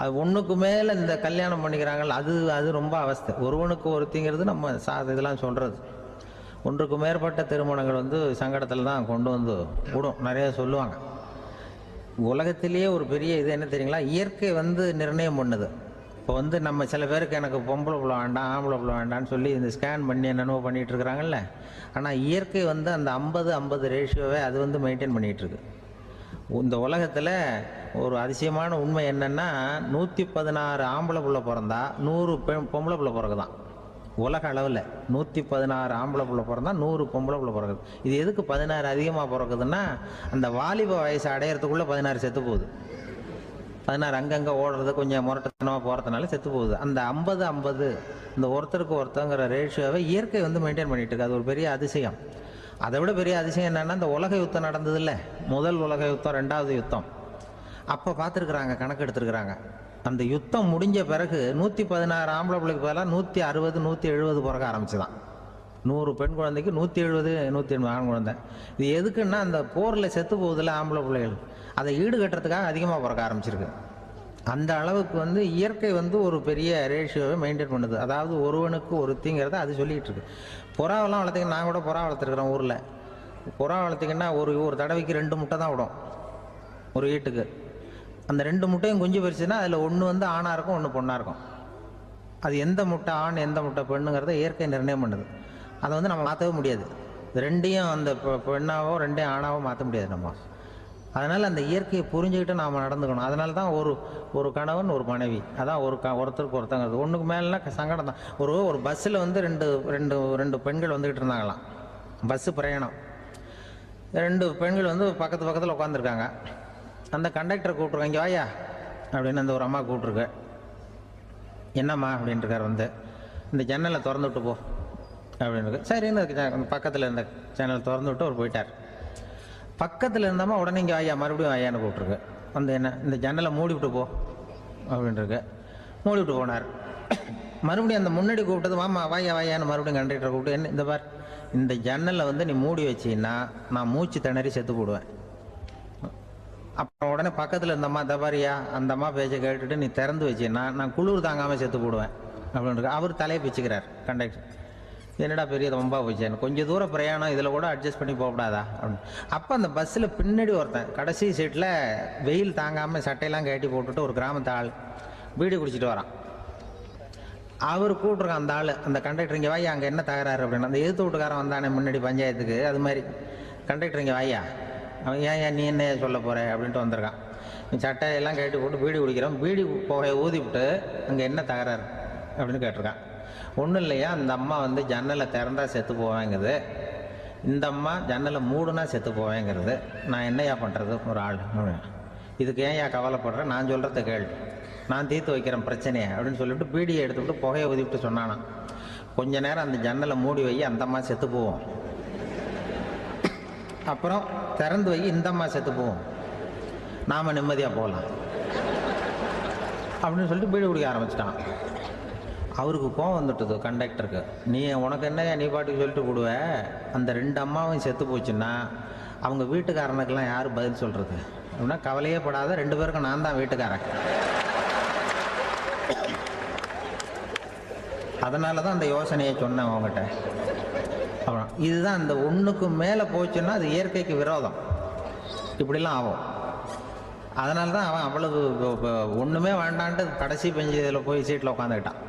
அது ஒன்றுக்கு மேலே இந்த கல்யாணம் பண்ணிக்கிறாங்கல்ல, அது அது ரொம்ப அவஸ்தை. ஒருவனுக்கு ஒருத்திங்கிறது நம்ம இதெல்லாம் சொல்கிறது. ஒன்றுக்கு மேற்பட்ட திருமணங்கள் வந்து சங்கடத்தில் தான் கொண்டு வந்து விடும். நிறைய சொல்லுவாங்க. உலகத்திலேயே ஒரு பெரிய இது என்ன தெரியுங்களா, இயற்கை வந்து நிர்ணயம் பண்ணுது. இப்போ வந்து நம்ம சில பேருக்கு எனக்கு பொம்பளை பிள்ளை வேண்டாம், ஆம்பளை பிள்ளை வேண்டான்னு சொல்லி இந்த ஸ்கேன் பண்ணி என்னென்னவோ பண்ணிகிட்டு இருக்கிறாங்கல்ல. ஆனால் இயற்கை வந்து அந்த 50-50 ரேஷியோவை அது வந்து மெயின்டைன் பண்ணிகிட்ருக்கு. இந்த உலகத்தில் ஒரு அதிசயமான உண்மை என்னென்னா, 116 ஆம்பளை பிள்ளை பிறந்தா 100 பொம்பளை பிள்ளை பிறகுதான். உலக அளவில் 116 ஆம்பளை பிள்ளை பிறந்தா 100 பொம்பளை பிள்ளை பிறகுது. இது எதுக்கு 16 அதிகமாக பிறக்குதுன்னா, அந்த வாலிப வயசு அடையிறதுக்குள்ளே 16 செத்து போகுது. 16 அங்கங்கே ஓடுறது, கொஞ்சம் முரட்டத்தனமாக போகிறதுனால செத்து போகுது. அந்த 50-50 இந்த ஒருத்தருக்கு ஒருத்தங்கிற ரேஷியோவை இயற்கை வந்து மெயின்டைன் பண்ணிட்டு இருக்கு. அது ஒரு பெரிய அதிசயம். அதை விட பெரிய அதிசயம் என்னென்னா, இந்த உலக யுத்தம் நடந்தது இல்லை, முதல் உலக யுத்தம், 2வது யுத்தம், அப்போ பார்த்துருக்குறாங்க, கணக்கு எடுத்துருக்குறாங்க. அந்த யுத்தம் முடிஞ்ச பிறகு 116 ஆம்பளை பிள்ளைக்கு பதிலாக 160 170 பிறக்க ஆரம்பிச்சுதான். 100 பெண் குழந்தைக்கு 170 180 ஆண் குழந்தை. இது எதுக்குன்னா, அந்த போரில் செத்து போகுதில்ல ஆம்பளை பிள்ளைகள், அதை ஈடுகட்டுறதுக்காக அதிகமாக பிறக்க ஆரம்பிச்சிருக்கு. அந்த அளவுக்கு வந்து இயற்கை வந்து ஒரு பெரிய ரேஷியோவை மெயின்டைன் பண்ணுது. அதாவது ஒருவனுக்கு ஒருத்திங்கிறத அது சொல்லிகிட்டு இருக்கு. புறாவெல்லாம் வளர்த்திங்கன்னா, நான் கூட புறா வளர்த்துருக்குறேன் ஊரில். புறா வளர்த்திங்கன்னா ஒரு தடவைக்கு 2 முட்டை தான் விடும் ஒரு வீட்டுக்கு. அந்த 2 முட்டையும் குஞ்சு பறிச்சுன்னா அதில் ஒன்று வந்து ஆணாக இருக்கும், ஒன்று பொண்ணாக இருக்கும். அது எந்த முட்டை ஆண் எந்த முட்டை பெண்ணுங்கிறத இயற்கை நிர்ணயம் பண்ணுது. அதை வந்து நம்ம மாற்றவே முடியாது. ரெண்டையும் அந்த பெண்ணாவோ 2 ஆணாவோ மாற்ற முடியாது நம்ம. அதனால் அந்த இயற்கையை புரிஞ்சுக்கிட்டு நாம் நடந்துக்கணும். அதனால தான் ஒரு கணவன் ஒரு மனைவி, அதான் ஒருத்தருக்கு ஒருத்தங்கிறது. ஒன்றுக்கு மேலேனா சங்கடம் தான். ஒரு பஸ்ஸில் வந்து ரெண்டு பெண்கள் வந்துக்கிட்டு இருந்தாங்களாம். பஸ்ஸு பிரயாணம். 2 பெண்கள் வந்து பக்கத்தில் உட்காந்துருக்காங்க. அந்த கண்டக்டரை கூப்பிட்ருக்காங்க, இங்கே வாயா அப்படின்னு அந்த ஒரு அம்மா கூப்பிட்ருக்கு. என்னம்மா அப்படின்ட்டுருக்கார். வந்து இந்த ஜன்னலை திறந்து விட்டு போ அப்படின்னு. சரின்னு பக்கத்தில் இருந்த ஜன்னலை திறந்து விட்டு அவர் போயிட்டார். பக்கத்தில் இருந்தம்மா உடனே இங்கே வாயா, மறுபடியும் வாயான்னு கூப்பிட்ருக்கு. வந்து என்ன, இந்த ஜன்னலை மூடி விட்டு போ அப்படின்ட்டுருக்கு. மூடி விட்டு போனார். மறுபடியும் அந்த முன்னாடி கூப்பிட்டது, மாமா வாயான்னு மறுபடியும் கண்டக்டரை கூப்பிட்டு, என்ன இந்த பார், இந்த ஜன்னலை வந்து நீ மூடி வச்சின்னா நான் மூச்சு திணறி செத்து போடுவேன். அப்புறம் உடனே பக்கத்தில் இருந்தம்மா, தபாரியா அந்த அம்மா பேச்சை கேட்டுட்டு நீ திறந்து வச்சின்னா நான் குளிர் தாங்காமல் செத்து போடுவேன் அப்படின்ட்டு. அவர் தலையை பிச்சுக்கிறார் கண்டக்டர். என்னடா பெரிய ரொம்ப போச்சேன்னு, கொஞ்சம் தூரம் பிரயாணம், இதில் கூட அட்ஜஸ்ட் பண்ணி போகக்கூடாதா அப்படின்னு. அப்போ அந்த பஸ்ஸில் பின்னாடி ஒருத்தன் கடைசி சீட்டில் வெயில் தாங்காமல் சட்டையெல்லாம் கட்டி போட்டுட்டு ஒரு கிராமத்து ஆள் பீடி குடிச்சிட்டு வரான். அவர் கூப்பிட்ருக்கான் அந்த ஆள், அந்த கண்டக்டர், இங்கே வாயா அங்கே என்ன தகராறு அப்படின்னு. அந்த எதிர்த்து வீட்டுக்காரன் வந்தானே முன்னாடி பஞ்சாயத்துக்கு, அது மாதிரி கண்டக்டர் இங்கே வாயா, அவன் ஏன் நீ என்ன சொல்ல போகிற அப்படின்ட்டு வந்திருக்கான். சட்டையெல்லாம் கட்டி போட்டு பீடி குடிக்கிறோம், பீடி புகையை ஊதி விட்டு அங்கே என்ன தகராறு அப்படின்னு கேட்டிருக்கான். ஒன்றும் இல்லையா, அந்த அம்மா வந்து ஜன்னலை திறந்தா செத்து போவேங்கிறது, இந்த அம்மா ஜன்னலை மூடுனா செத்து போவேங்கிறது, நான் என்னையா பண்ணுறது ஒரு ஆள் அப்படின்னு. இதுக்கு ஏன் கவலைப்படுறேன், நான் சொல்கிறத கேள், நான் தீர்த்து வைக்கிறேன் பிரச்சனையை அப்படின்னு சொல்லிவிட்டு பீடியை எடுத்துக்கிட்டு புகையை ஊதிவிட்டு சொன்னானா, கொஞ்ச நேரம் அந்த ஜன்னலை மூடி வை, அந்த அம்மா செத்து போவோம், அப்புறம் திறந்து வை, இந்த அம்மா செத்து போவோம், நாம் நிம்மதியாக போகலாம் அப்படின்னு சொல்லிட்டு பீடி குடிக்க ஆரம்பிச்சிட்டான். அவருக்கு கோவம் வந்துட்டுது கண்டக்டருக்கு. உனக்கு என்ன, நீ பாட்டுக்கு சொல்லிட்டு போடுவ, அந்த 2 அம்மாவும் செத்து போச்சுன்னா அவங்க வீட்டுக்காரனுக்கெல்லாம் யார் பதில் சொல்கிறது அப்படின்னா, கவலையே படாத, 2 பேருக்கும் நான் தான் வீட்டுக்காரன். அதனால தான் அந்த யோசனையை சொன்னேன் அவங்ககிட்ட. அப்புறம் இதுதான், இந்த ஒன்றுக்கு மேலே போச்சுன்னா அது இயற்கைக்கு விரோதம், இப்படிலாம் ஆகும். அதனால தான் அவன் அவ்வளவு ஒன்றுமே வேண்டான்ட்டு கடைசி பெஞ்சு இதில் போய் சீட்டில் உட்காந்துக்கிட்டான்.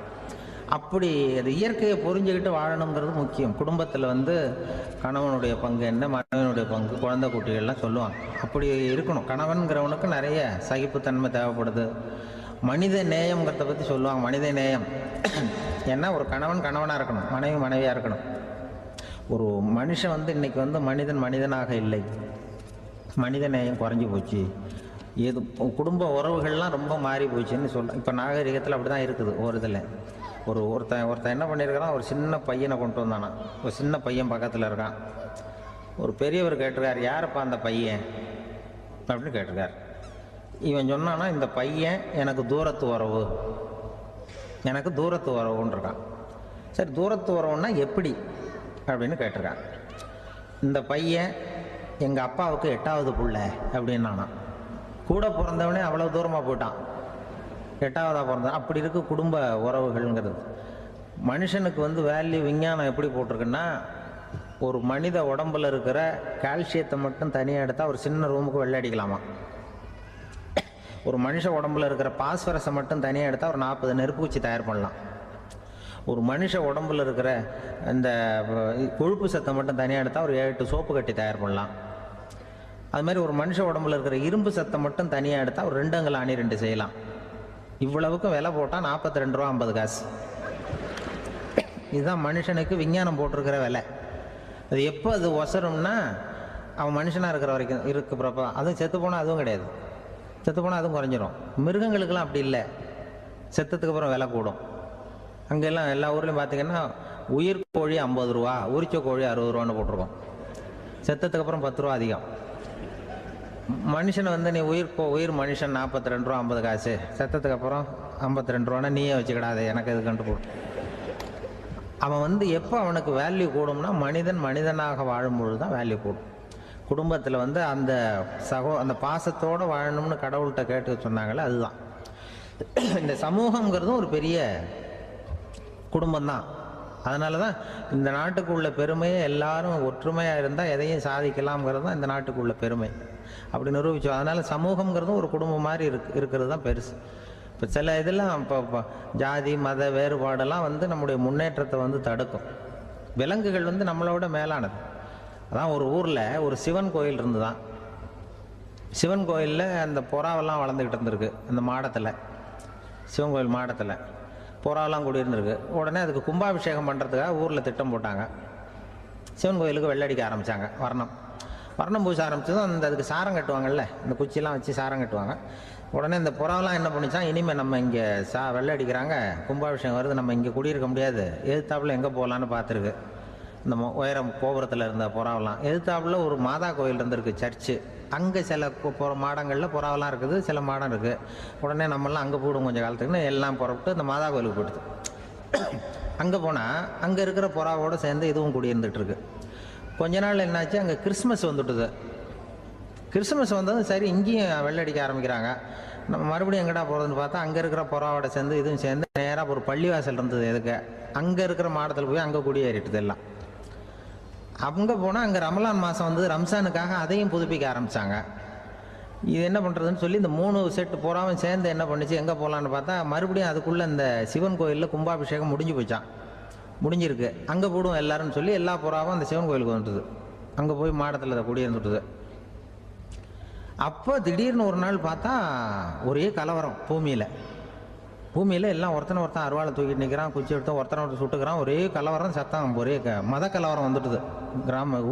அப்படி அது இயற்கையை புரிஞ்சுக்கிட்டு வாழணுங்கிறது முக்கியம். குடும்பத்தில் வந்து கணவனுடைய பங்கு என்ன, மனைவனுடைய பங்கு, குழந்தை குட்டிகள்லாம் சொல்லுவாங்க. அப்படி இருக்கணும். கணவன்கிறவனுக்கு நிறைய சகிப்புத்தன்மை தேவைப்படுது. மனித நேயம்ங்கிறத பற்றி சொல்லுவாங்க. மனித நேயம் ஏன்னா ஒரு கணவன் கணவனாக இருக்கணும், மனைவி மனைவியாக இருக்கணும். ஒரு மனுஷன் வந்து இன்றைக்கி வந்து மனிதனாக இல்லை, மனித நேயம் குறைஞ்சி போச்சு, ஏது குடும்ப உறவுகள்லாம் ரொம்ப மாறி போச்சுன்னு சொல்கிறேன். இப்போ நாகரிகத்தில் அப்படி தான் இருக்குது. ஒரு இதில் ஒருத்தன் என்ன பண்ணியிருக்கிறான், ஒரு சின்ன பையனை கொண்டு வந்தானா, ஒரு சின்ன பையன் பக்கத்தில் இருக்கான். ஒரு பெரியவர் கேட்டிருக்கார், யாருப்பா அந்த பையன் அப்படின்னு கேட்டிருக்கார். இவன் சொன்னான்னா, இந்த பையன் எனக்கு தூரத்து உறவுன்னு இருக்கான். சரி, தூரத்து உறவுன்னா எப்படி அப்படின்னு கேட்டிருக்கான். இந்த பையன் எங்கள் அப்பாவுக்கு 8வது புள்ள அப்படின்னானா. கூட பிறந்தவனே அவ்வளோ தூரமாக போயிட்டான். 8வதாக பிறந்தா. அப்படி இருக்கு குடும்ப உறவுகள்ங்கிறது. மனுஷனுக்கு வந்து வேல்யூ விஞ்ஞானம் எப்படி போட்டிருக்குன்னா, ஒரு மனித உடம்புல இருக்கிற கால்சியத்தை மட்டும் தனியாக எடுத்தால் ஒரு சின்ன ரூமுக்கு வெள்ளை அடிக்கலாமா. ஒரு மனுஷ உடம்புல இருக்கிற பாஸ்பரஸை மட்டும் தனியாக எடுத்தால் ஒரு 40 நெருப்புச்சி தயார் பண்ணலாம். ஒரு மனுஷ உடம்புல இருக்கிற இந்த கொழுப்பு சத்தை மட்டும் தனியாக எடுத்தால் ஒரு 7 சோப்பு கட்டி தயார் பண்ணலாம். அது மாதிரி ஒரு மனுஷ உடம்புல இருக்கிற இரும்பு சத்தை மட்டும் தனியாக எடுத்தால் ஒரு 2 அங்குல ஆணி 2 செய்யலாம். இவ்வளவுக்கும் விலை போட்டால் 42 ரூபா 50 காசு. இதுதான் மனுஷனுக்கு விஞ்ஞானம் போட்டிருக்கிற விலை. அது எப்போ அது ஒசரும்னா, அவன் மனுஷனாக இருக்கிற வரைக்கும் இருக்கிறப்ப. அதுவும் செத்து போனால் அதுவும் கிடையாது, செத்து போனால் அதுவும் குறைஞ்சிரும். மிருகங்களுக்கெல்லாம் அப்படி இல்லை, செத்ததுக்கு அப்புறம் விலை கூடும். அங்கெல்லாம் எல்லா ஊர்லேயும் பார்த்தீங்கன்னா உயிர் கோழி 50 ரூபா, உரிச்ச கோழி 60 ரூபான்னு போட்டிருக்கோம். செத்ததுக்கு அப்புறம் 10 ரூபா அதிகம். மனுஷனை வந்து நீ உயிர் மனுஷன் 42 ரூபா 50 காசு, செத்ததுக்கு அப்புறம் 52 ரூபான்னா நீயே வச்சுக்கிடாது, எனக்கு இது கண்டு போடும். அவன் வந்து எப்போ அவனுக்கு வேல்யூ கூடும்னா, மனிதனாக வாழும்பொழுது தான் வேல்யூ கூடும். குடும்பத்தில் வந்து அந்த பாசத்தோடு வாழணும்னு கடவுள்கிட்ட கேட்டு சொன்னாங்களே, அதுதான். இந்த சமூகங்கிறதும் ஒரு பெரிய குடும்பம்தான். அதனால தான் இந்த நாட்டுக்கு உள்ள பெருமையை எல்லாரும் ஒற்றுமையாக இருந்தால் எதையும் சாதிக்கலாம்ங்கிறது தான் இந்த நாட்டுக்கு உள்ள பெருமை. அப்படி நிரூபித்தோம். அதனால் சமூகங்கிறதும் ஒரு குடும்பம் மாதிரி இருக்கிறது தான் பெருசு. இப்போ சில இதெல்லாம் இப்போ ஜாதி மத வேறுபாடெல்லாம் வந்து நம்முடைய முன்னேற்றத்தை வந்து தடுக்கும். விலங்குகள் வந்து நம்மளோட மேலானது. அதான் ஒரு ஊரில் ஒரு சிவன் கோயில் இருந்து தான். சிவன் கோயிலில் அந்த புறாவெல்லாம் வளர்ந்துக்கிட்டு இருந்திருக்கு. அந்த மாடத்தில், சிவன் கோயில் மாடத்தில் புறாவெல்லாம் குடியிருந்திருக்கு. உடனே அதுக்கு கும்பாபிஷேகம் பண்ணுறதுக்காக ஊரில் திட்டம் போட்டாங்க. சிவன் கோயிலுக்கு வெள்ளடிக்க ஆரம்பித்தாங்க. வர்ணம் பூச ஆரம்பித்ததும் அதுக்கு சாரம் கட்டுவாங்கல்ல, இந்த குச்சியெல்லாம் வச்சு சாரம் கட்டுவாங்க. உடனே இந்த புறாவெல்லாம் என்ன பண்ணிச்சான், இனிமேல் நம்ம இங்கே வெள்ளை அடிக்கிறாங்க, கும்பாபிஷேகம் வருது, நம்ம இங்கே குடியிருக்க முடியாது, எதிர்த்தாப்புல எங்கே போகலான்னு பார்த்துருக்கு. இந்த உயரம் கோபுரத்தில் இருந்த புறாவெல்லாம் எதிர்த்தாப்புல ஒரு மாதா கோயில் இருந்திருக்கு, சர்ச்சு. அங்கே சில மாடங்களில் புறாவெல்லாம் இருக்குது, சில மாடம் இருக்குது. உடனே நம்மளாம் அங்கே போடுவோம் கொஞ்சம் காலத்துக்குன்னு எல்லாம் புறப்பட்டு இந்த மாதா கோயிலுக்கு போயிடுது. அங்கே போனால் அங்கே இருக்கிற புறாவோடு சேர்ந்து இதுவும் குடியிருந்துட்டு இருக்கு. கொஞ்ச நாள் என்னாச்சு, அங்கே கிறிஸ்மஸ் வந்துட்டுது. கிறிஸ்மஸ் வந்ததும் சரி இங்கேயும் வெள்ளடிக்க ஆரம்பிக்கிறாங்க. நம்ம மறுபடியும் எங்கடா போகிறதுன்னு பார்த்தா அங்கே இருக்கிற புறாவோட சேர்ந்து இதுவும் சேர்ந்து நேராக ஒரு பள்ளிவாசல் இருந்தது. எதுக்கு அங்கே இருக்கிற மாடத்தில் போய் அங்கே குடியேறிட்டுது எல்லாம். அங்கே போனால் அங்கே ரமலான் மாதம் வந்து ரம்ஜானுக்காக அதையும் புதுப்பிக்க ஆரம்பித்தாங்க. இது என்ன பண்ணுறதுன்னு சொல்லி இந்த 3 செட்டு புறாவும் சேர்ந்து என்ன பண்ணிச்சு, எங்கே போகலான்னு பார்த்தா மறுபடியும் அதுக்குள்ளே இந்த சிவன் கோயிலில் கும்பாபிஷேகம் முடிஞ்சு போச்சான். முடிஞ்சிருக்கு, அங்கே போடுவோம் எல்லாருன்னு சொல்லி எல்லா புறாவும் அந்த சிவன் கோயிலுக்கு வந்துட்டுது. அங்கே போய் மாடத்தில் அதை குடியிருந்துட்டுது. அப்போ திடீர்னு ஒரு நாள் பார்த்தா ஒரே கலவரம் பூமியில் எல்லாம் ஒருத்தன் அருவாளை தூக்கிட்டு நிற்கிறான், குச்சி எடுத்து ஒருத்தனை சுட்டுக்கிறான். ஒரே கலவரம், சத்தம், ஒரே மத கலவரம் வந்துட்டுது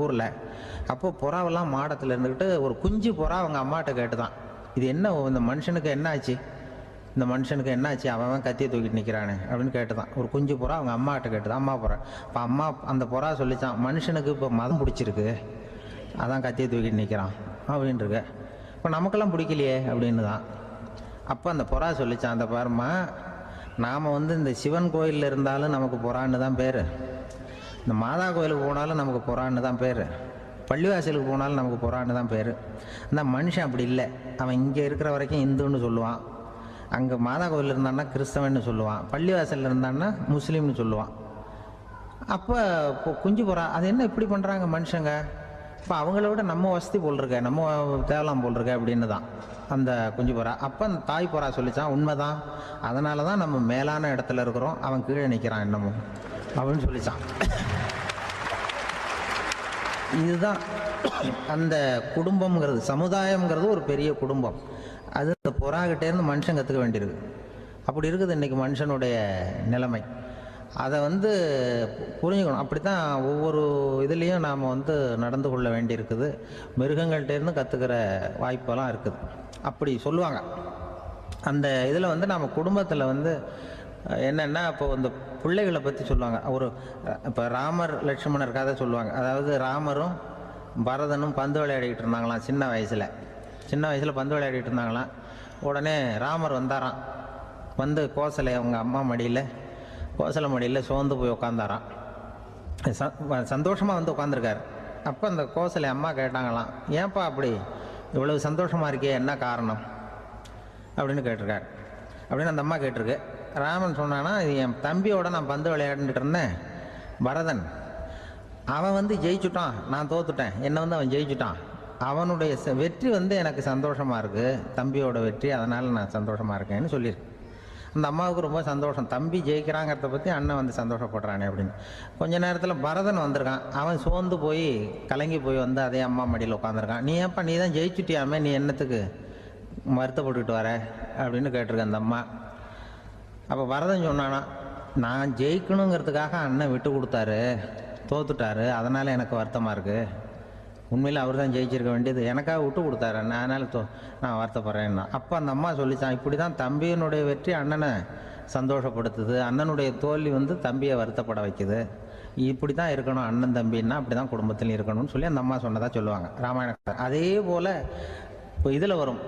ஊரில். அப்போ புறாவெல்லாம் மாடத்தில் இருந்துக்கிட்டு ஒரு குஞ்சு புறா அவங்க அம்மாட்ட கேட்டுதான், இது என்ன, இந்த மனுஷனுக்கு என்ன ஆச்சு, இந்த மனுஷனுக்கு என்ன ஆச்சு, அவன் கத்தியை தூக்கிட்டு நிற்கிறானே அப்படின்னு கேட்டுதான். ஒரு குஞ்சு புறா அவங்க அம்மாட்ட கேட்டுதான், அம்மா புறா. இப்போ அம்மா அந்த புறா சொல்லிச்சான், மனுஷனுக்கு இப்போ மதம் பிடிச்சிருக்கு, அதான் கத்தியை தூக்கிட்டு நிற்கிறான் அப்படின்ட்டுருக்கு. இப்போ நமக்கெல்லாம் பிடிக்கலையே அப்படின்னு தான். அப்போ அந்த புறா சொல்லிச்சான், அந்த பாருமா, நாம் வந்து இந்த சிவன் கோயிலில் இருந்தாலும் நமக்கு புறான்னு தான் பேர், இந்த மாதா கோயிலுக்கு போனாலும் நமக்கு புறான்னு தான் பேர், பள்ளிவாசலுக்கு போனாலும் நமக்கு புறான்னு தான் பேர். அந்த மனுஷன் அப்படி இல்லை. அவன் இங்கே இருக்கிற வரைக்கும் இந்துன்னு சொல்லுவான், அங்கே மாதா கோயில் இருந்தான்னா கிறிஸ்தவன்னு சொல்லுவான், பள்ளிவாசலில் இருந்தான்னா முஸ்லீம்னு சொல்லுவான். அப்போ குஞ்சு புறா அது என்ன இப்படி பண்ணுறாங்க மனுஷங்க, இப்போ அவங்கள விட நம்ம வசதி போல் இருக்க, நம்ம தேவலாம் போல் இருக்க அப்படின்னு தான் அந்த குஞ்சு புறா. அப்போ அந்த தாய் புறா சொல்லிச்சான், உண்மைதான், அதனால தான் நம்ம மேலான இடத்துல இருக்கிறோம், அவன் கீழே நிற்கிறான் என்னமோ அப்படின்னு சொல்லிச்சான். இதுதான் அந்த குடும்பம்ங்கிறது, சமுதாயம்ங்கிறது ஒரு பெரிய குடும்பம். அது இந்த புறாகிட்டேருந்து மனுஷன் கற்றுக்க வேண்டியிருக்கு. அப்படி இருக்குது இன்றைக்கி மனுஷனுடைய நிலைமை. அதை வந்து புரிஞ்சுக்கணும். அப்படி தான் ஒவ்வொரு இதுலேயும் நாம் வந்து நடந்து கொள்ள வேண்டியிருக்குது. மிருகங்கள்டேருந்து கற்றுக்கிற வாய்ப்பெல்லாம் இருக்குது. அப்படி சொல்லுவாங்க. அந்த இதில் வந்து நம்ம குடும்பத்தில் வந்து என்னென்னா, இப்போ இந்த பிள்ளைகளை பற்றி சொல்லுவாங்க. இப்போ ராமர் லட்சுமணர் கதை சொல்லுவாங்க. அதாவது ராமரும் பரதனும் பந்து விளையாடிக்கிட்டு இருந்தாங்களாம் சின்ன வயசில் பந்து விளையாடிட்டு இருந்தாங்களாம். உடனே ராமர் வந்தாராம். வந்து கோசலை அவங்க அம்மா கோசலை மடியில் சோர்ந்து போய் உட்காந்தாராம். சந்தோஷமாக வந்து உட்காந்துருக்காரு. அப்போ அந்த கோசலை அம்மா கேட்டாங்களாம், ஏன்ப்பா அப்படி இவ்வளவு சந்தோஷமாக இருக்கே, என்ன காரணம் அப்படின்னு கேட்டிருக்காரு. அப்படின்னு அந்த அம்மா கேட்டிருக்கு. ராமன் சொன்னான்னா, இது என் தம்பியோட நான் பந்து விளையாண்டுட்டு இருந்தேன், பரதன். அவன் வந்து ஜெயிச்சுட்டான், நான் தோத்துட்டேன். என்னை வந்து அவன் ஜெயிச்சுட்டான். அவனுடைய வெற்றி வந்து எனக்கு சந்தோஷமாக இருக்குது, தம்பியோட வெற்றி, அதனால் நான் சந்தோஷமாக இருக்கேன்னு சொல்லியிருக்கு. அந்த அம்மாவுக்கு ரொம்ப சந்தோஷம், தம்பி ஜெயிக்கிறாங்கிறத பற்றி அண்ணன் வந்து சந்தோஷப்படுறானே அப்படின்னு. கொஞ்ச நேரத்தில் பரதன் வந்திருக்கான். அவன் சோர்ந்து போய் கலங்கி போய் வந்து அதே அம்மா மடியில் உட்காந்துருக்கான். நீ ஏப்பா, நீ தான் ஜெயிச்சுட்டியாமே, நீ என்னத்துக்கு வருத்தப்பட்டுக்கிட்டு வர அப்படின்னு கேட்டிருக்க அந்த அம்மா. அப்போ பரதன் சொன்னானா, நான் ஜெயிக்கணுங்கிறதுக்காக அண்ணன் விட்டு கொடுத்தாரு, தோத்துட்டாரு, அதனால் எனக்கு வருத்தமாக இருக்குது. உண்மையில் அவர் தான் ஜெயிச்சிருக்க வேண்டியது, எனக்காக விட்டு கொடுத்தாரு அண்ணன், அதனால் நான் வருத்தப்படுறேன்னா. அப்போ அந்த அம்மா சொல்லிச்சான், இப்படி தான் தம்பியினுடைய வெற்றி அண்ணனை சந்தோஷப்படுத்துது, அண்ணனுடைய தோல்வி வந்து தம்பியை வருத்தப்பட வைக்குது. இப்படி தான் இருக்கணும் அண்ணன் தம்பின்னா, அப்படி தான் குடும்பத்தில் இருக்கணும்னு சொல்லி அந்த அம்மா சொன்னதாக சொல்லுவாங்க ராமாயண. அதே போல் இப்போ இதில் வரும்,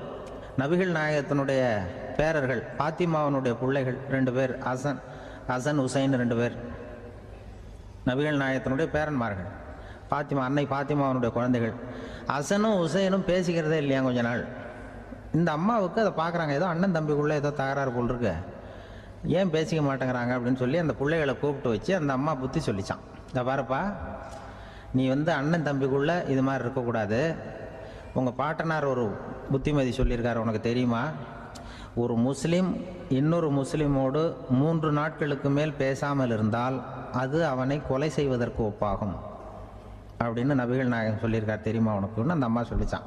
நபிகள் நாயகத்தினுடைய பேரர்கள், பாத்திமாவனுடைய பிள்ளைகள் 2 பேர், ஹசன் ஹுசைன் 2 பேர் நபிகள் நாயகத்தினுடைய பேரன்மார்கள். அன்னை பாத்திமாவனுடைய குழந்தைகள். ஹசனும் ஹுசைனும் பேசிக்கிறதே இல்லையா கொஞ்ச நாள். இந்த அம்மாவுக்கு அதை பார்க்குறாங்க, ஏதோ அண்ணன் தம்பிக்குள்ளே ஏதோ தகராறு போல் இருக்கு, ஏன் பேசிக்க மாட்டேங்கிறாங்க அப்படின்னு சொல்லி அந்த பிள்ளைகளை கூப்பிட்டு வச்சு அந்த அம்மா புத்தி சொல்லிச்சான். இந்த பாருப்பா, நீ வந்து அண்ணன் தம்பிக்குள்ளே இது மாதிரி இருக்கக்கூடாது. உங்கள் பாட்டனார் ஒரு புத்திமதி சொல்லியிருக்காரு, உனக்கு தெரியுமா? ஒரு முஸ்லீம் இன்னொரு முஸ்லீமோடு 3 நாட்களுக்கு மேல் பேசாமல் இருந்தால் அது அவனை கொலை செய்வதற்கு ஒப்பாகும் அப்படின்னு நபிகள் நாயகம் சொல்லியிருக்கார், தெரியுமா உனக்குன்னு அந்த அம்மா சொல்லிச்சான்.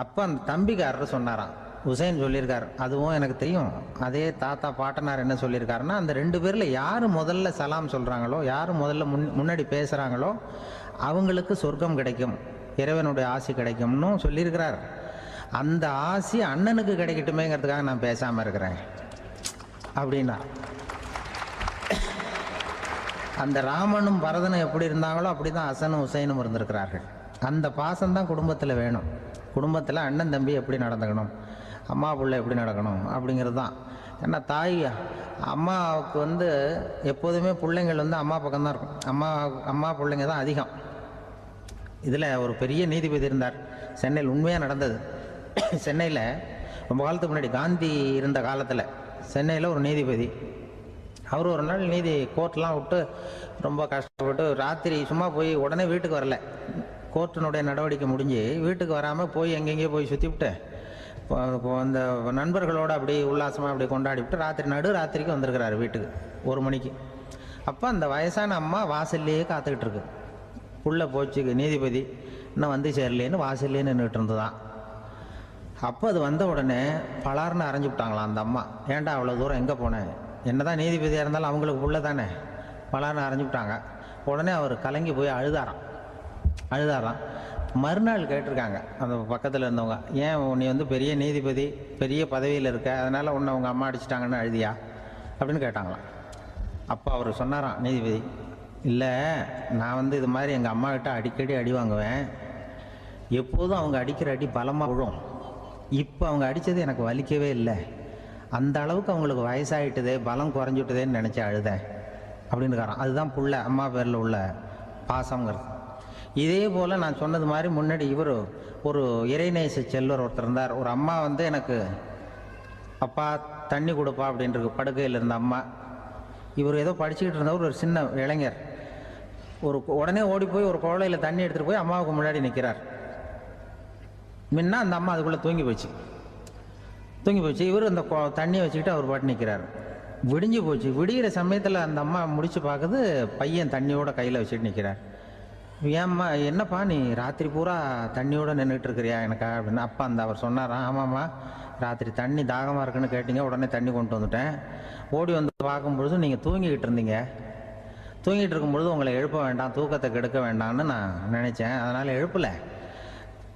அப்போ அந்த தம்பிக்காரர் சொன்னாராம், ஹுசைன் சொல்லியிருக்கார், அதுவும் எனக்கு தெரியும். அதே தாத்தா பாட்டனார் என்ன சொல்லியிருக்காருன்னா, அந்த 2 பேரில் யார் முதல்ல சலாம் சொல்கிறாங்களோ, யார் முதல்ல முன்னாடி பேசுகிறாங்களோ அவங்களுக்கு சொர்க்கம் கிடைக்கும், இறைவனுடைய ஆசி கிடைக்கும்னு சொல்லியிருக்கிறார். அந்த ஆசி அண்ணனுக்கு கிடைக்கட்டுமேங்கிறதுக்காக நான் பேசாமல் இருக்கிறேன் அப்படின்னா. அந்த ராமனும் பரதனும் எப்படி இருந்தாங்களோ அப்படி தான் ஹசனும் ஹுசைனும் இருந்திருக்கிறார்கள். அந்த பாசம்தான் குடும்பத்தில் வேணும். குடும்பத்தில் அண்ணன் தம்பி எப்படி நடந்துக்கணும், அம்மா பிள்ளை எப்படி நடக்கணும் அப்படிங்கிறது தான். ஏன்னா அம்மாவுக்கு வந்து எப்போதுமே பிள்ளைங்கள் வந்து அம்மா பக்கம்தான் இருக்கும். அம்மா பிள்ளைங்க தான் அதிகம். இதில் ஒரு பெரிய நீதிபதி இருந்தார் சென்னையில், உண்மையாக நடந்தது. சென்னையில் ரொம்ப காலத்துக்கு முன்னாடி காந்தி இருந்த காலத்தில் சென்னையில் ஒரு நீதிபதி, அவர் ஒரு நாள் கோர்ட்லாம் விட்டு ரொம்ப கஷ்டப்பட்டு ராத்திரி சும்மா போய் உடனே வீட்டுக்கு வரல. கோர்ட்டினுடைய நடவடிக்கை முடிஞ்சு வீட்டுக்கு வராமல் போய் எங்கெங்கேயோ போய் சுற்றிவிட்டு அந்த நண்பர்களோடு அப்படி உல்லாசமாக அப்படி கொண்டாடிவிட்டு நடுராத்திரிக்கு வந்திருக்கிறாரு வீட்டுக்கு 1 மணிக்கு. அப்போ அந்த வயசான அம்மா வாசல்லையே காத்துக்கிட்டு இருக்கு. உள்ளே போச்சு நீதிபதி, இன்னும் வந்து சேரலேன்னு வாசல்லே நின்றுட்டு இருந்துதான். அப்போ அது வந்த உடனே பலார்னு அரைஞ்சு விட்டாங்களாம் அந்த அம்மா. ஏன்டா அவ்வளோ தூரம் எங்கே போனேன், என்னதான் நீதிபதியாக இருந்தாலும் அவங்களுக்கு புள்ள தானே, பலார்னு அரைஞ்சு விட்டாங்க. உடனே அவர் கலங்கி போய் அழுதாராம். மறுநாள் கேட்டிருக்காங்க அந்த பக்கத்தில் இருந்தவங்க, ஏன் நீ வந்து பெரிய நீதிபதி, பெரிய பதவியில் இருக்க, அதனால் உன்னை உங்கள் அம்மா அடிச்சிட்டாங்கன்னு அழுதியா அப்படின்னு கேட்டாங்களாம். அப்போ அவர் சொன்னாராம் நீதிபதி, இல்லை, நான் வந்து இது மாதிரி எங்கள் அம்மாக்கிட்ட அடிக்கடி அடி வாங்குவேன், எப்போதும் அவங்க அடிக்கிற அடி பலமாக விழும். இப்போ அவங்க அடித்தது எனக்கு வலிக்கவே இல்லை, அந்த அளவுக்கு அவங்களுக்கு வயசாகிட்டுதே, பலம் குறைஞ்சிட்டுதேன்னு நினச்சி அழுதேன் அப்படின்னுக்காரான். அதுதான் புள்ள அம்மா பேரில் உள்ள பாசங்கிறது. இதே போல் நான் சொன்னது மாதிரி முன்னாடி இவர் ஒரு இறைநேச செல்வர் ஒருத்தர் இருந்தார். ஒரு அம்மா வந்து எனக்கு அப்பா தண்ணி கொடுப்பா அப்படின்றது படுக்கையில் இருந்த அம்மா. இவர் ஏதோ படிச்சுக்கிட்டு இருந்தவர், ஒரு சின்ன இளைஞர், உடனே ஓடி போய் ஒரு குவளையில் தண்ணி எடுத்துகிட்டு போய் அம்மாவுக்கு முன்னாடி நிற்கிறார். முன்ன அந்த அம்மா அதுக்குள்ளே தூங்கி போச்சு. இவர் அந்த தண்ணியை வச்சுக்கிட்டு அவர் பாட்டு நிற்கிறார். விடிஞ்சு போச்சு. விடிகிற சமயத்தில் அந்த அம்மா முடிச்சு பார்க்குது, பையன் தண்ணியோட கையில் வச்சுட்டு நிற்கிறார். ஏம்மா, என்னப்பா நீ ராத்திரி பூரா தண்ணியோடு நின்றுட்டு இருக்கிறியா எனக்கா அப்படின்னு. அப்பா அவர் சொன்னாராம், ஆமாம்மா, ராத்திரி தண்ணி தாகமாக இருக்குன்னு கேட்டீங்க, உடனே தண்ணி கொண்டு வந்துட்டேன். ஓடி வந்து பார்க்கும்பொழுது நீங்கள் தூங்கிக்கிட்டு இருந்தீங்க. தூங்கிட்டு இருக்கும்பொழுது உங்களை எழுப்ப வேண்டாம், தூக்கத்தை கெடுக்க வேண்டாம்னு நான் நினச்சேன், அதனால் எழுப்பலை.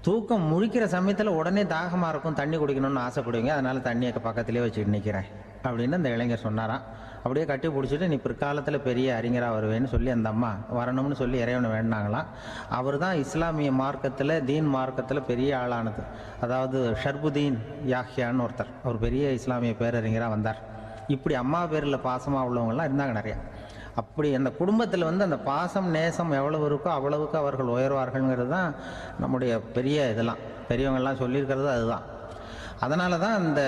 தூக்கம் முழிக்கிற சமயத்தில் உடனே தாகமாக இருக்கும், தண்ணி குடிக்கணும்னு ஆசைப்படுவீங்க, அதனால் தண்ணியை பக்கத்துலேயே வச்சுக்கிட்டு நிற்கிறேன் அப்படின்னு அந்த இளைஞர் சொன்னாராம். அப்படியே கட்டி பிடிச்சிட்டு, நீ பிற்காலத்தில் பெரிய அறிஞராக வருவேன்னு சொல்லி அந்த அம்மா வரணும்னு சொல்லி இறைவனை வேண்டாங்களாம். அவர் தான் இஸ்லாமிய மார்க்கத்தில், தீன் மார்க்கத்தில் பெரிய ஆளானது. அதாவது ஷர்புதீன் யாஹ்யான்னு ஒருத்தர், அவர் பெரிய இஸ்லாமிய பேரறிஞராக வந்தார். இப்படி அம்மா பேரில் பாசமாக உள்ளவங்கள்லாம் இருந்தாங்க நிறையா. அப்படி அந்த குடும்பத்தில் வந்து அந்த பாசம் நேசம் எவ்வளவு இருக்கோ அவ்வளவுக்கு அவர்கள் உயர்வார்கள்ங்கிறது தான் நம்முடைய பெரிய இதெல்லாம் பெரியவங்கள்லாம் சொல்லியிருக்கிறது அதுதான். அதனால தான் அந்த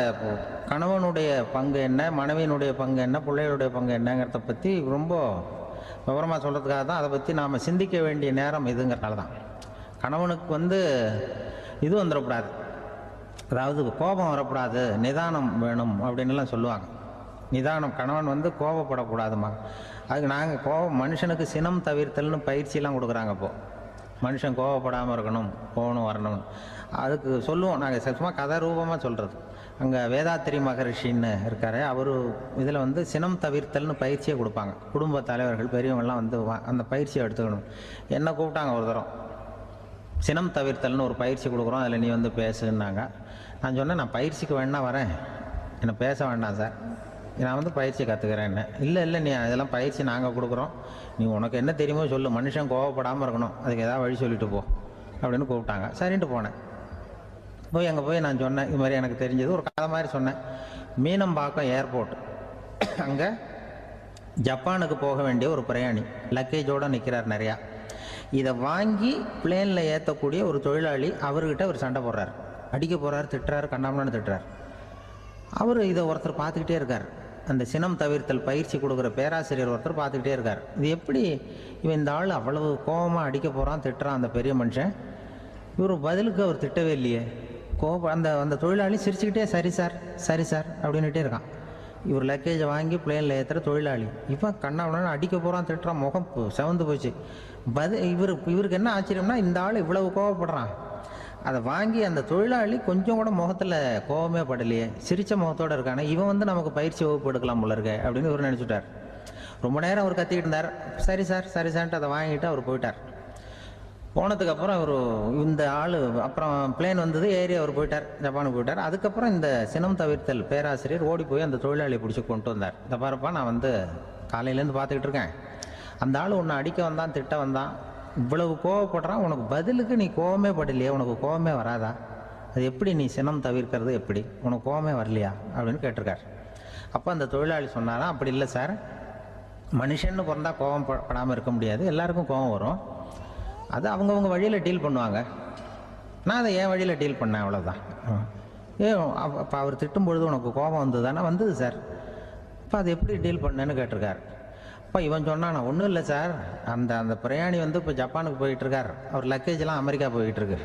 கணவனுடைய பங்கு என்ன, மனைவியினுடைய பங்கு என்ன, பிள்ளைகளுடைய பங்கு என்னங்கிறத பற்றி ரொம்ப விவரமாக சொல்கிறதுக்காக தான் அதை பற்றி நாம் சிந்திக்க வேண்டிய நேரம் இதுங்கிறனால தான். கணவனுக்கு இது வந்துடக்கூடாது, அதாவது கோபம் வரக்கூடாது, நிதானம் வேணும் அப்படின்லாம் சொல்லுவாங்க. நிதானம், கணவன் கோபப்படக்கூடாதுமா. அதுக்கு நாங்கள் மனுஷனுக்கு சினம் தவிர்த்தல்னு பயிற்சியெல்லாம் கொடுக்குறாங்க. இப்போது மனுஷன் கோபப்படாமல் இருக்கணும், போகணும் வரணும், அதுக்கு சொல்லுவோம் நாங்கள். சும்மா கதை ரூபமாக சொல்கிறது. அங்கே வேதாத்திரி மகரிஷின்னு இருக்கார், அவர் இதில் சினம் தவிர்த்தல்னு பயிற்சியை கொடுப்பாங்க. குடும்ப தலைவர்கள் பெரியவங்கள்லாம் அந்த பயிற்சியை எடுத்துக்கணும். என்னை கூப்பிட்டாங்க ஒரு தரம், சினம் தவிர்த்தல்னு ஒரு பயிற்சி கொடுக்குறோம், அதில் நீ பேசுன்னாங்க. நான் சொன்னேன், நான் பயிற்சிக்கு வேணா வரேன், என்னை பேச வேண்டாம் சார், நான் பயிற்சி கற்றுக்கிறேன். என்ன இல்லை நீ அதெல்லாம் பயிற்சி நாங்கள் கொடுக்குறோம், நீ உனக்கு என்ன தெரியுமோ சொல்லு, மனுஷன் கோவப்படாமல் இருக்கணும், அதுக்கு ஏதாவது வழி சொல்லிட்டு போ அப்படின்னு கூப்பிட்டாங்க. சரின்ட்டு போனேன். அங்கே போய் நான் சொன்னேன், இது மாதிரி எனக்கு தெரிஞ்சது ஒரு கதை மாதிரி சொன்னேன். மீனம்பாக்கம் ஏர்போர்ட், அங்கே ஜப்பானுக்கு போக வேண்டிய ஒரு பிரயாணி லக்கேஜோடு நிற்கிறார் நிறையா. இதை வாங்கி பிளேனில் ஏற்றக்கூடிய ஒரு தொழிலாளி அவர்கிட்ட ஒரு சண்டை போடுறார், அடிக்க போகிறார், திட்டுறாரு, கண்ணாமலான்னு திட்டுறார். அவர் இதை ஒருத்தர் பார்த்துக்கிட்டே இருக்கார். அந்த சினம் தவிர்த்தல் பயிற்சி கொடுக்குற பேராசிரியர் ஒருத்தர் பார்த்துக்கிட்டே இருக்கார். இது எப்படி இவன் இந்த ஆள் அவ்வளவு கோபமாக அடிக்க போகிறான், திட்டுறான் அந்த பெரிய மனுஷன், இவர் பதிலுக்கு அவர் திட்டவே இல்லையே. அந்த தொழிலாளி சிரிச்சுக்கிட்டே சரி சார் சரி சார் அப்படின்னுட்டே இருக்கான். இவர் லக்கேஜை வாங்கி பிளேனில் ஏற்றுற தொழிலாளி இவன் கண்ணாமலான்னு அடிக்க போகிறான், திட்டுறான், முகம் செவந்து போச்சு. இவருக்கு என்ன ஆச்சரியம்னா, இந்த ஆள் இவ்வளவு கோவப்படுறான், அதை வாங்கி அந்த தொழிலாளி கொஞ்சம் கூட முகத்தில் கோபமே படலையே, சிரித்த முகத்தோடு இருக்கானே, இவன் நமக்கு பயிற்சி வகுப்பு எடுக்கலாம் போல இருக்க அப்படின்னு இவர் நினச்சிட்டார். ரொம்ப நேரம் அவர் கத்திக்கிட்டு இருந்தார். சரி சார் சரி சார்ன்ட்டு அதை வாங்கிட்டு அவர் போயிட்டார். போனதுக்கப்புறம் இந்த ஆள் அப்புறம் பிளேன் ஏறி அவர் போயிட்டார், ஜப்பானுக்கு போயிட்டார். அதுக்கப்புறம் இந்த சினம் தவிர்த்தல் பேராசிரியர் ஓடி போய் அந்த தொழிலாளியை பிடிச்சி கொண்டு வந்தார். இந்த பாருப்பா, நான் காலையிலேருந்து பார்த்துக்கிட்டு இருக்கேன், அந்த ஆள் உன்னை அடிக்க வந்தான், திட்ட வந்தான், இவ்வளவு கோவப்படுறான், உனக்கு பதிலுக்கு நீ கோவமே படலையே, உனக்கு கோவமே வராதா, அது எப்படி நீ சினம் தவிர்க்கிறது, எப்படி உனக்கு கோவமே வரலையா அப்படின்னு கேட்டிருக்கார். அப்போ அந்த தொழிலாளி சொன்னாராம், அப்படி இல்லை சார், மனுஷன்னு பிறந்தா கோவம் படாமல் இருக்க முடியாது, எல்லாருக்கும் கோவம் வரும், அது அவங்கவுங்க வழியில் டீல் பண்ணுவாங்க, நான் அதை என் வழியில் டீல் பண்ணேன், அவ்வளோதான். அப்போ அவர் திட்டும் பொழுது உனக்கு கோபம் வந்ததுதானே? வந்தது சார். இப்போ அது எப்படி டீல் பண்ணேன்னு கேட்டிருக்கார். அப்போ இவன் சொன்னான், நான் ஒன்றும் இல்லை சார், அந்த பிரயாணி இப்போ ஜப்பானுக்கு போயிட்டுருக்கார், அவர் லக்கேஜெலாம் அமெரிக்கா போயிட்டுருக்கு.